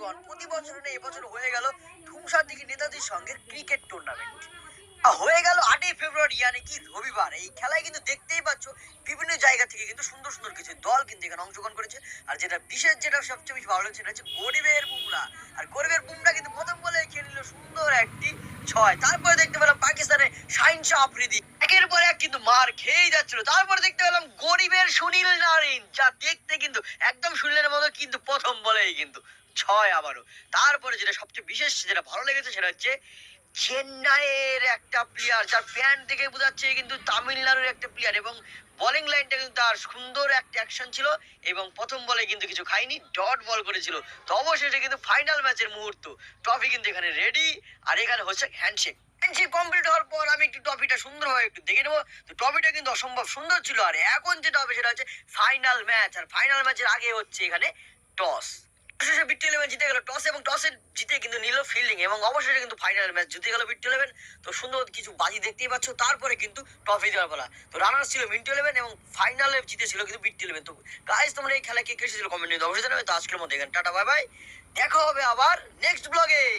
বন্ধুগণ, প্রতি বছর এবছর হয়ে গেল ধুমসার দিকে নেতাজির সঙ্গে ক্রিকেট টুর্নামেন্ট হয়ে গেল 8ই ফেব্রুয়ারি, মানে কি রবিবার। এই খেলায় কিন্তু দেখতেই পাচ্ছ বিভিন্ন জায়গা থেকে কিন্তু সুন্দর সুন্দর কিছু দল কিন্তু এখানে অংশগ্রহণ করেছে। আর যেটা বিশেষ, যেটা সবচেয়ে বেশি ভালো লাগছে, সেটা হচ্ছে গরিবের বুমরা। আর গরিবের বুমরা কিন্তু প্রথম বলে খেলে নিল সুন্দর একটি 6। তারপরে দেখতে পেলাম পাকিস্তানের শাহিন শাহ আফ্রিদি একের পর এক কিন্তু মার খেয়েই যাচ্ছিল। তারপরে দেখতে পেলাম গরিবের সুনীল নারিন, যা দেখতে কিন্তু একদম সুনীলের মতো, কিন্তু প্রথম বলেই কিন্তু 6 আবারও। তারপরে যেটা সবচেয়ে বিশেষ, যেটা ভালো লেগেছে, সেটা হচ্ছে চেন্নাইয়ের একটা প্লেয়ার, যার প্যান্ট থেকে বোঝাচ্ছে কিন্তু তামিলনাড়ুর একটা প্লেয়ার, এবং বোলিং লাইনটা কিন্তু তার সুন্দর একটা অ্যাকশন ছিল, এবং প্রথম বলে কিন্তু কিছু খাইনি, ডট বল করেছিল। তো অবশেষে কিন্তু ফাইনাল ম্যাচের মুহূর্ত, ট্রফি কিন্তু এখানে রেডি। আর এখানে হচ্ছে হ্যান্ডশেক। হ্যান্ডশেক কমপ্লিট হওয়ার পর আমি একটু ট্রফিটা সুন্দরভাবে একটু দেখে নেবো। তো ট্রফিটা কিন্তু অসম্ভব সুন্দর ছিল। আর এখন যেটা হবে সেটা হচ্ছে ফাইনাল ম্যাচ। আর ফাইনাল ম্যাচের আগে হচ্ছে এখানে টস। অবশেষে বিট্টু ইলেভেন জিতে গেল টস, এবং টসে জিতে কিন্তু নিল ফিল্ডিং, এবং অবশেষে কিন্তু ফাইনাল ম্যাচ জিতে গেল বিট্টু ইলেভেন। তো সুন্দর কিছু বাজি দেখতেই পাচ্ছ। তারপরে কিন্তু ট্রফি দেওয়ার পালা। তো রানার্স ছিল মিন্টু ইলেভেন, এবং ফাইনালে জিতেছিল কিন্তু বিট্টু ইলেভেন। তো গাইস, তোমরা এই খেলা কে কে এসেছিল কমেন্ট নিয়ে অবশ্যই জানাবে। তো আজকের মধ্যে এখানে টাটা, বাই বাই। দেখা হবে আবার নেক্সট ব্লগে।